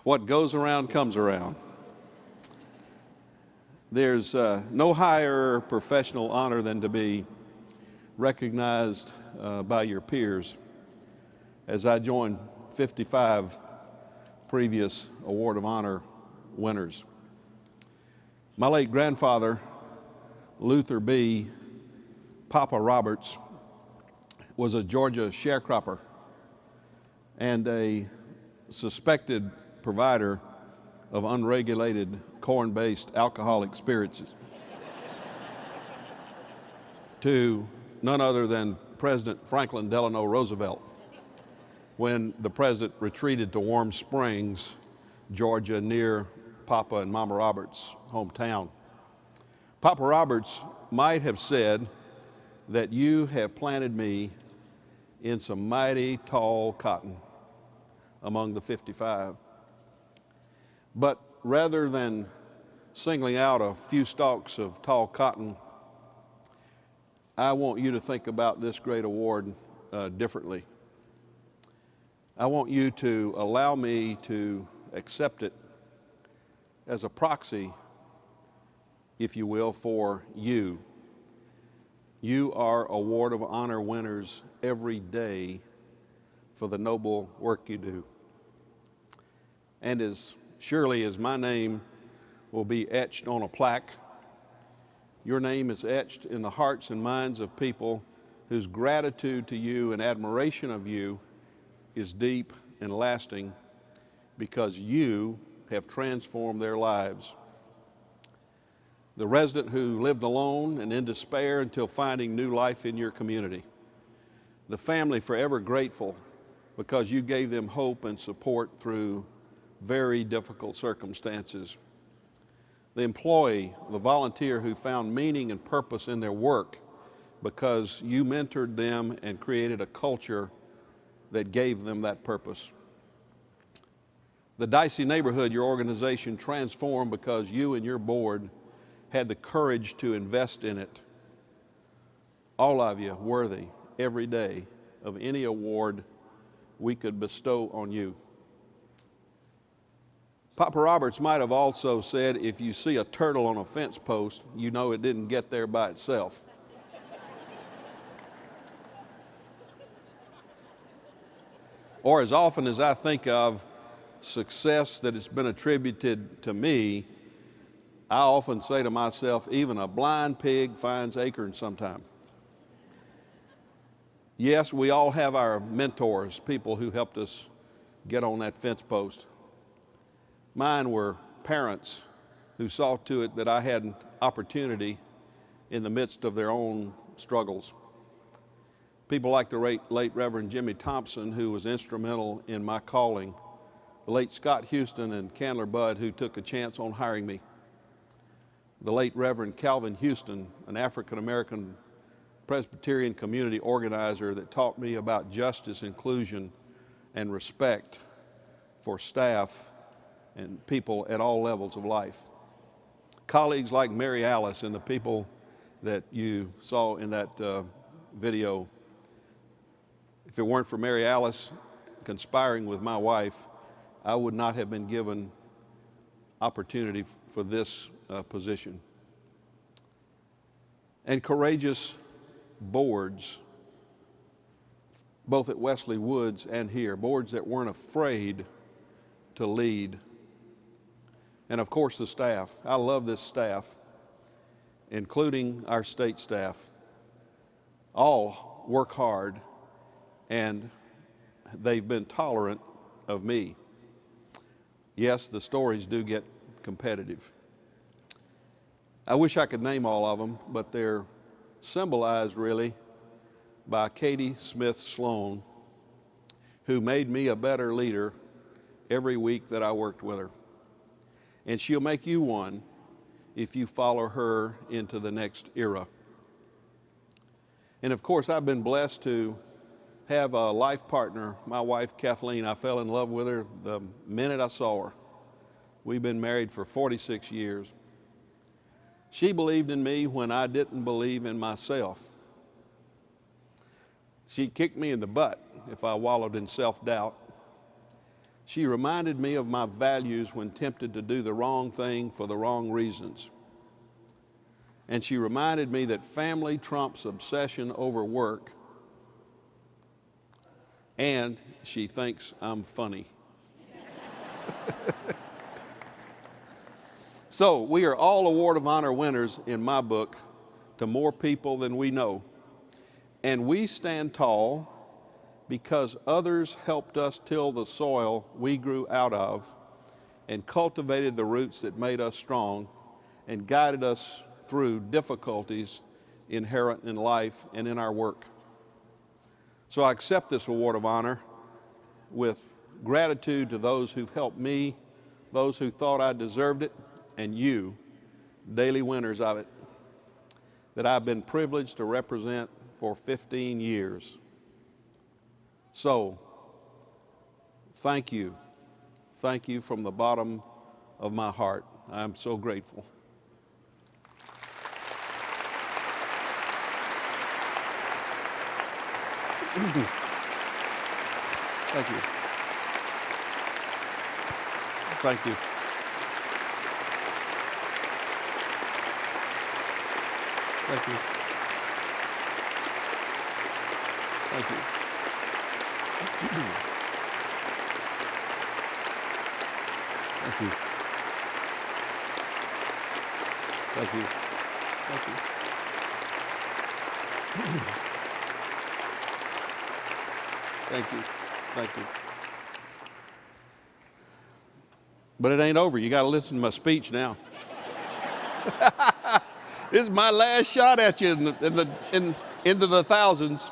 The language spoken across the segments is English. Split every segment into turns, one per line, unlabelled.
What goes around comes around. There's no higher professional honor than to be recognized by your peers. As I join 55 previous Award of Honor winners. My late grandfather, Luther B. Papa Roberts, was a Georgia sharecropper and a suspected provider of unregulated corn-based alcoholic spirits to none other than President Franklin Delano Roosevelt when the president retreated to Warm Springs, Georgia, near Papa and Mama Roberts' hometown. Papa Roberts might have said that you have planted me in some mighty tall cotton among the 55. But rather than singling out a few stalks of tall cotton, I want you to think about this great award differently. I want you to allow me to accept it as a proxy, if you will, for you. You are Award of Honor winners every day for the noble work you do. And as surely as my name will be etched on a plaque, your name is etched in the hearts and minds of people whose gratitude to you and admiration of you is deep and lasting because you have transformed their lives. The resident who lived alone and in despair until finding new life in your community. The family forever grateful because you gave them hope and support through very difficult circumstances. The employee, the volunteer who found meaning and purpose in their work because you mentored them and created a culture that gave them that purpose. The dicey neighborhood your organization transformed because you and your board had the courage to invest in it. All of you worthy every day of any award we could bestow on you. Papa Roberts might have also said, if you see a turtle on a fence post, you know it didn't get there by itself. Or as often as I think of success that has been attributed to me, I often say to myself, even a blind pig finds acorns sometime. Yes, we all have our mentors, people who helped us get on that fence post. Mine were parents who saw to it that I had an opportunity in the midst of their own struggles. People like the late Reverend Jimmy Thompson, who was instrumental in my calling. The late Scott Houston and Candler Budd, who took a chance on hiring me. The late Reverend Calvin Houston, an African-American Presbyterian community organizer that taught me about justice, inclusion, and respect for staff and people at all levels of life. Colleagues like Mary Alice and the people that you saw in that video. If it weren't for Mary Alice conspiring with my wife, I would not have been given opportunity for this position. And courageous boards, both at Wesley Woods and here, boards that weren't afraid to lead. And of course the staff. I love this staff, including our state staff. All work hard, and they've been tolerant of me. Yes, the stories do get competitive. I wish I could name all of them, but they're symbolized really by Katie Smith Sloan, who made me a better leader every week that I worked with her. And she'll make you one if you follow her into the next era. And of course, I've been blessed to have a life partner, my wife Kathleen. I fell in love with her the minute I saw her. We've been married for 46 years. She believed in me when I didn't believe in myself. She'd kick me in the butt if I wallowed in self-doubt. She reminded me of my values when tempted to do the wrong thing for the wrong reasons. And she reminded me that family trumps obsession over work. And she thinks I'm funny. So we are all Award of Honor winners in my book to more people than we know. And we stand tall because others helped us till the soil we grew out of and cultivated the roots that made us strong and guided us through difficulties inherent in life and in our work. So I accept this Award of Honor with gratitude to those who've helped me, those who thought I deserved it, and you, daily winners of it, that I've been privileged to represent for 15 years. So, thank you. Thank you from the bottom of my heart. I'm so grateful. Thank you. Thank you. Thank you. Thank you. Thank you. Thank you. Thank you. Thank you. Thank you. Thank you. But it ain't over. You got to listen to my speech now. This is my last shot at you into the thousands.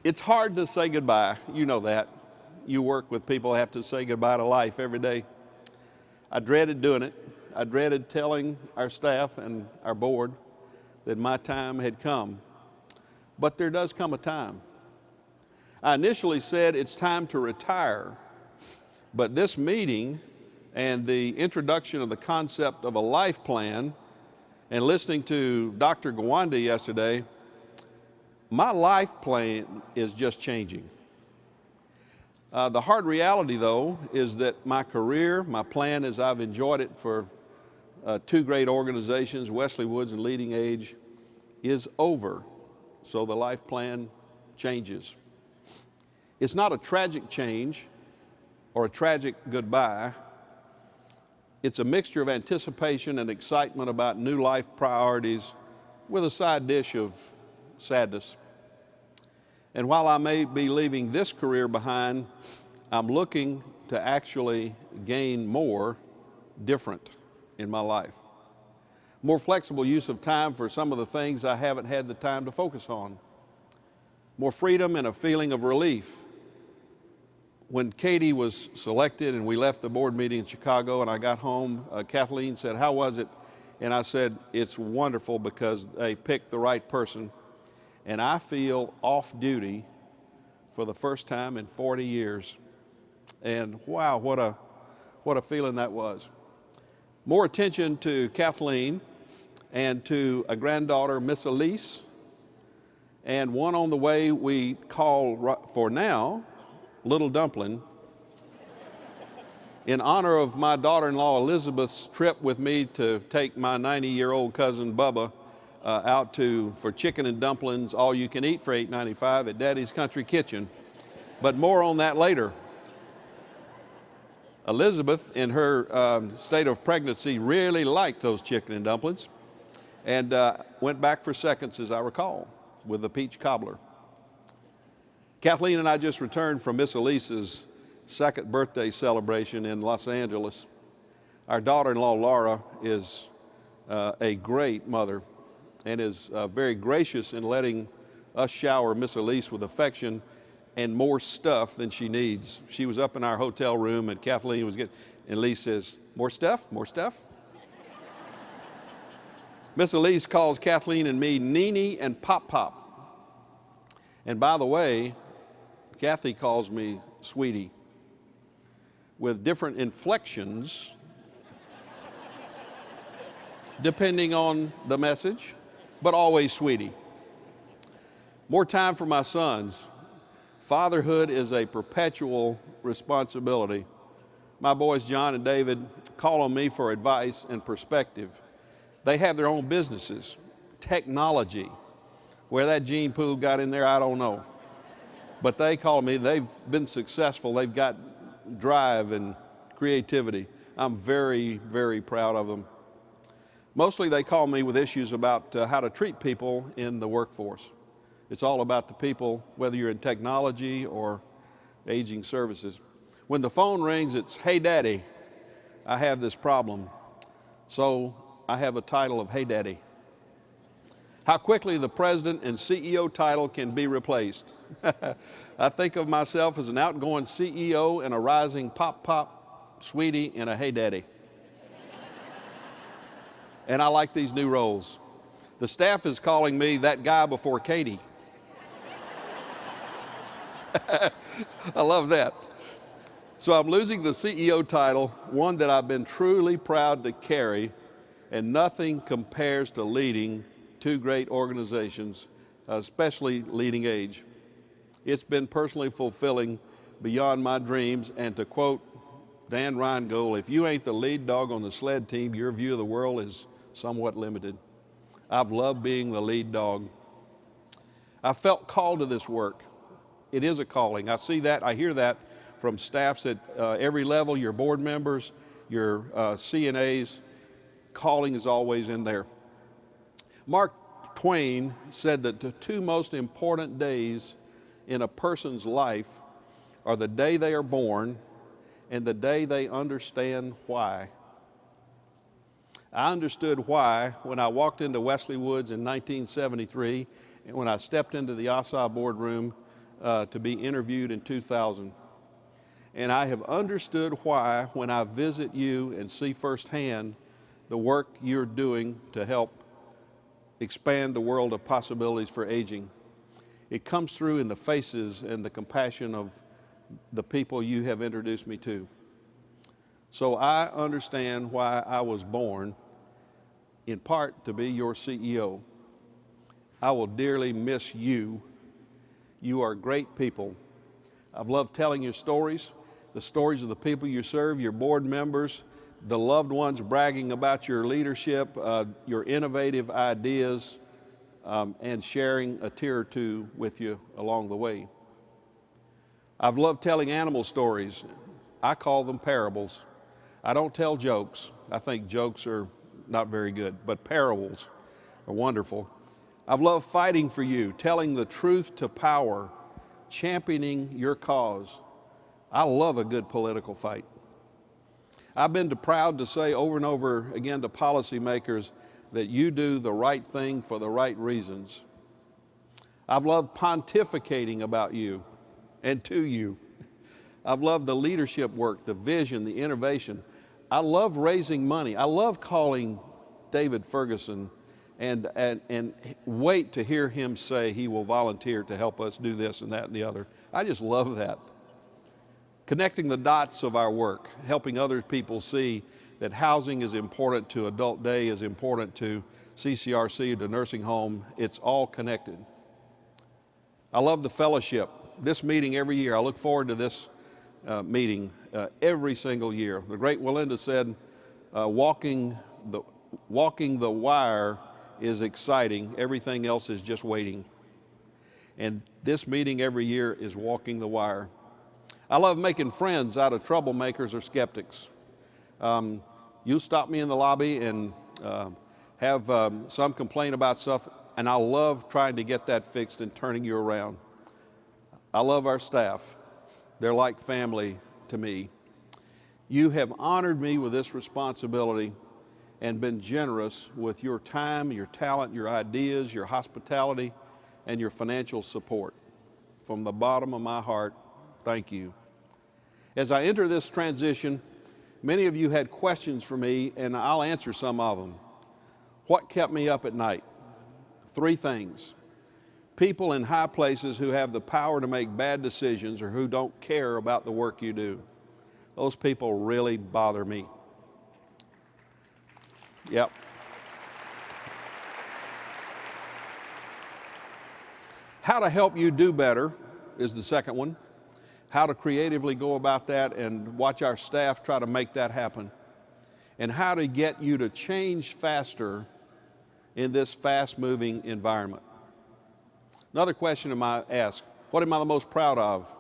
It's hard to say goodbye. You know that. You work with people who have to say goodbye to life every day. I dreaded doing it. I dreaded telling our staff and our board that my time had come. But there does come a time. I initially said it's time to retire, but this meeting and the introduction of the concept of a life plan and listening to Dr. Gawande yesterday, my life plan is just changing. The hard reality, though, is that my career, my plan as I've enjoyed it for two great organizations, Wesley Woods and Leading Age, is over. So the life plan changes. It's not a tragic change or a tragic goodbye. It's a mixture of anticipation and excitement about new life priorities with a side dish of sadness. And while I may be leaving this career behind, I'm looking to actually gain more different in my life. More flexible use of time for some of the things I haven't had the time to focus on. More freedom and a feeling of relief. When Katie was selected and we left the board meeting in Chicago and I got home, Kathleen said, "How was it?" And I said, "It's wonderful because they picked the right person. And I feel off duty for the first time in 40 years. And wow, what a feeling that was. More attention to Kathleen and to a granddaughter, Miss Elise, and one on the way we call for now, Little Dumpling, in honor of my daughter-in-law Elizabeth's trip with me to take my 90-year-old cousin Bubba out for chicken and dumplings, all you can eat for $8.95 at Daddy's Country Kitchen. But more on that later. Elizabeth, in her state of pregnancy, really liked those chicken and dumplings and went back for seconds, as I recall, with the peach cobbler. Kathleen and I just returned from Miss Elise's second birthday celebration in Los Angeles. Our daughter-in-law, Laura, is a great mother and is very gracious in letting us shower Miss Elise with affection and more stuff than she needs. She was up in our hotel room and Kathleen was and Elise says, "More stuff? More stuff?" Miss Elise calls Kathleen and me Nene and Pop Pop. And by the way, Kathy calls me Sweetie, with different inflections depending on the message, but always Sweetie. More time for my sons. Fatherhood is a perpetual responsibility. My boys, John and David, call on me for advice and perspective. They have their own businesses, technology. Where that gene pool got in there, I don't know. But they call me, they've been successful. They've got drive and creativity. I'm very, very proud of them. Mostly they call me with issues about how to treat people in the workforce. It's all about the people, whether you're in technology or aging services. When the phone rings, it's, "Hey, Daddy, I have this problem." So I have a title of "Hey, Daddy." How quickly the president and CEO title can be replaced. I think of myself as an outgoing CEO and a rising pop, sweetie, and a "Hey, Daddy." And I like these new roles. The staff is calling me that guy before Katie. I love that. So I'm losing the CEO title, one that I've been truly proud to carry, and nothing compares to leading two great organizations, especially leading age. It's been personally fulfilling beyond my dreams, and to quote Dan Reingold, if you ain't the lead dog on the sled team, your view of the world is somewhat limited. I've loved being the lead dog. I felt called to this work. It is a calling. I see that, I hear that from staffs at every level, your board members, your CNAs. Calling is always in there. Mark Twain said that the two most important days in a person's life are the day they are born and the day they understand why. I understood why when I walked into Wesley Woods in 1973 and when I stepped into the ASA boardroom to be interviewed in 2000. And I have understood why when I visit you and see firsthand the work you're doing to help expand the world of possibilities for aging. It comes through in the faces and the compassion of the people you have introduced me to. So I understand why I was born, in part to be your CEO. I will dearly miss you. You are great people. I've loved telling your stories, the stories of the people you serve, your board members, the loved ones bragging about your leadership, your innovative ideas, and sharing a tear or two with you along the way. I've loved telling animal stories. I call them parables. I don't tell jokes. I think jokes are not very good, but parables are wonderful. I've loved fighting for you, telling the truth to power, championing your cause. I love a good political fight. I've been proud to say over and over again to policymakers that you do the right thing for the right reasons. I've loved pontificating about you and to you. I've loved the leadership work, the vision, the innovation. I love raising money. I love calling David Ferguson and wait to hear him say he will volunteer to help us do this and that and the other. I just love that. Connecting the dots of our work, helping other people see that housing is important to adult day, is important to CCRC, to nursing home. It's all connected. I love the fellowship. This meeting every year, I look forward to this meeting every single year. The great Willinda said, walking the wire is exciting. Everything else is just waiting. And this meeting every year is walking the wire. I love making friends out of troublemakers or skeptics. You stop me in the lobby and have some complain about stuff, and I love trying to get that fixed and turning you around. I love our staff. They're like family to me. You have honored me with this responsibility and been generous with your time, your talent, your ideas, your hospitality, and your financial support. From the bottom of my heart, thank you. As I enter this transition, many of you had questions for me, and I'll answer some of them. What kept me up at night? 3 things. People in high places who have the power to make bad decisions or who don't care about the work you do. Those people really bother me. Yep. How to help you do better is the second one. How to creatively go about that and watch our staff try to make that happen. And how to get you to change faster in this fast-moving environment. Another question I ask, what am I the most proud of?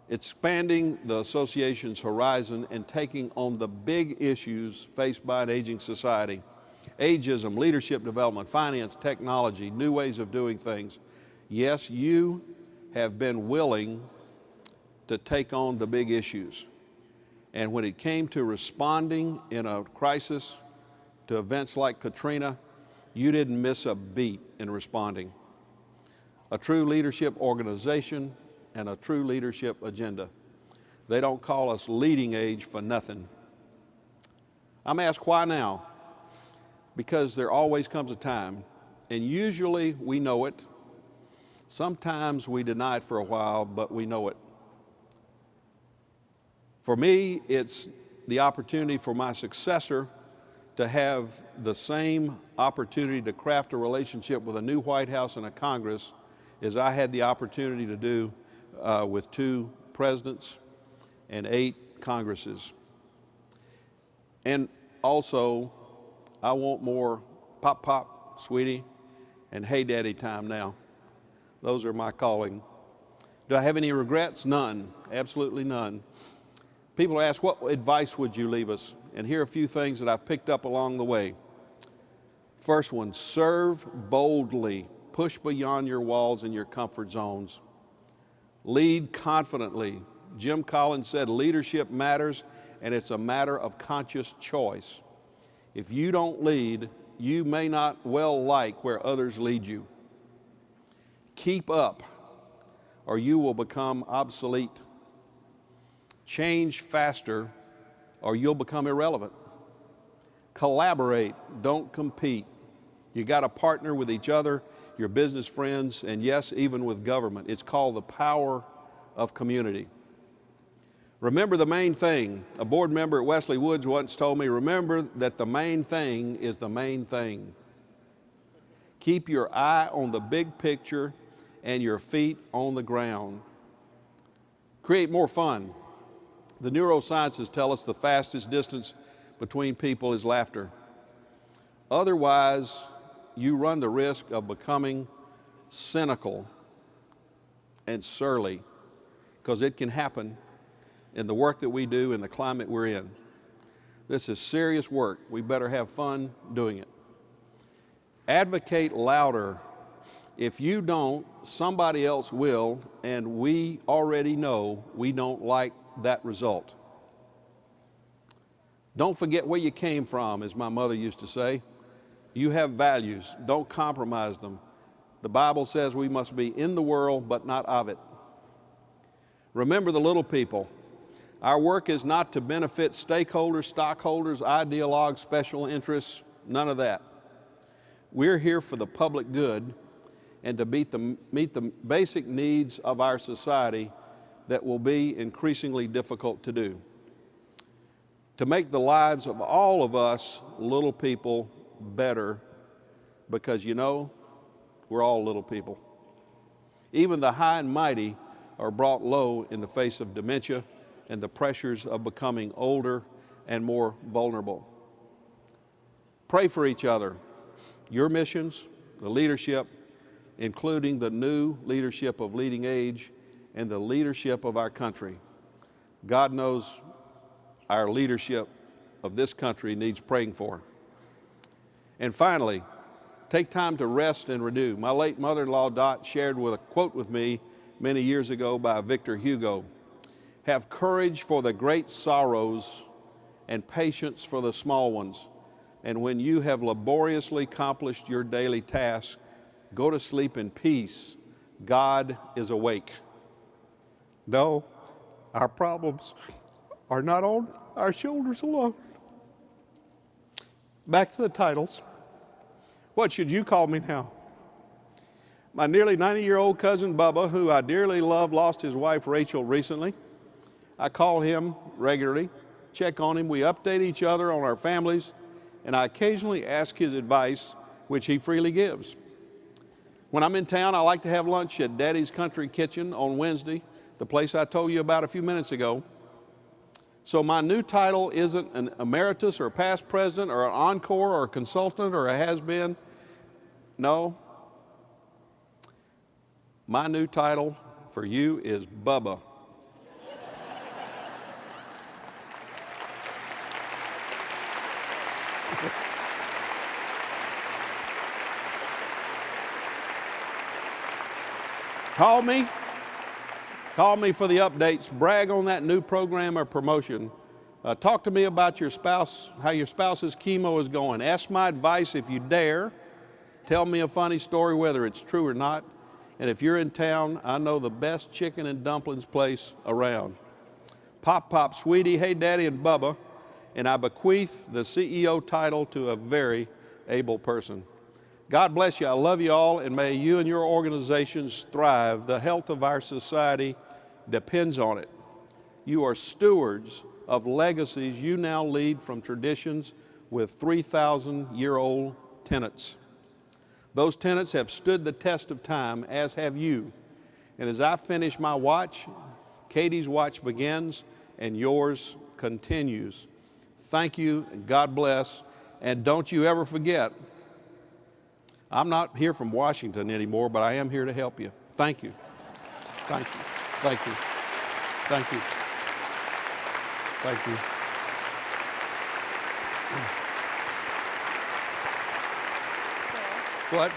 Expanding the association's horizon and taking on the big issues faced by an aging society. Ageism, leadership development, finance, technology, new ways of doing things. Yes, you have been willing to take on the big issues. And when it came to responding in a crisis to events like Katrina, you didn't miss a beat in responding. A true leadership organization and a true leadership agenda. They don't call us leading age for nothing. I'm asked why now? Because there always comes a time, and usually we know it. Sometimes we deny it for a while, but we know it. For me, it's the opportunity for my successor to have the same opportunity to craft a relationship with a new White House and a Congress as I had the opportunity to do with 2 presidents and 8 Congresses. And also, I want more pop, pop, sweetie, and hey, daddy time now. Those are my calling. Do I have any regrets? None, absolutely none. People ask, what advice would you leave us? And here are a few things that I've picked up along the way. First one, serve boldly. Push beyond your walls and your comfort zones. Lead confidently. Jim Collins said leadership matters, and it's a matter of conscious choice. If you don't lead, you may not well like where others lead you. Keep up, or you will become obsolete. Change faster, or you'll become irrelevant. Collaborate, don't compete. You got to partner with each other, your business friends, and yes, even with government. It's called the power of community. Remember the main thing. A board member at Wesley Woods once told me, remember that the main thing is the main thing. Keep your eye on the big picture and your feet on the ground. Create more fun. The neurosciences tell us the fastest distance between people is laughter. Otherwise, you run the risk of becoming cynical and surly, because it can happen in the work that we do in the climate we're in. This is serious work. We better have fun doing it. Advocate louder. If you don't, somebody else will, and we already know we don't like that result. Don't forget where you came from, as my mother used to say. You have values. Don't compromise them. The Bible says we must be in the world, but not of it. Remember the little people. Our work is not to benefit stakeholders, stockholders, ideologues, special interests, none of that. We're here for the public good and to meet the basic needs of our society that will be increasingly difficult to do. To make the lives of all of us little people better, because you know, we're all little people. Even the high and mighty are brought low in the face of dementia and the pressures of becoming older and more vulnerable. Pray for each other. Your missions, the leadership, including the new leadership of leading age and the leadership of our country. God knows our leadership of this country needs praying for. And finally, take time to rest and renew. My late mother-in-law, Dot, shared with a quote with me many years ago by Victor Hugo. Have courage for the great sorrows and patience for the small ones. And when you have laboriously accomplished your daily task, go to sleep in peace. God is awake. No, our problems are not on our shoulders alone. Back to the titles. What should you call me now? My nearly 90-year-old cousin Bubba, who I dearly love, lost his wife Rachel recently. I call him regularly, check on him. We update each other on our families, and I occasionally ask his advice, which he freely gives. When I'm in town, I like to have lunch at Daddy's Country Kitchen on Wednesday, the place I told you about a few minutes ago. So my new title isn't an emeritus or a past president or an encore or a consultant or a has-been. No. My new title for you is Bubba. Call me for the updates, brag on that new program or promotion. Talk to me about your spouse, how your spouse's chemo is going. Ask my advice if you dare. Tell me a funny story, whether it's true or not. And if you're in town, I know the best chicken and dumplings place around. Pop, Pop, Sweetie, Hey Daddy, and Bubba. And I bequeath the CEO title to a very able person. God bless you. I love you all, and may you and your organizations thrive. The health of our society depends on it. You are stewards of legacies you now lead from traditions with 3,000-year-old tenets. Those tenets have stood the test of time, as have you. And as I finish my watch, Katie's watch begins, and yours continues. Thank you, and God bless. And don't you ever forget, I'm not here from Washington anymore, but I am here to help you. Thank you. Thank you. Thank you. Thank you. Thank you. What?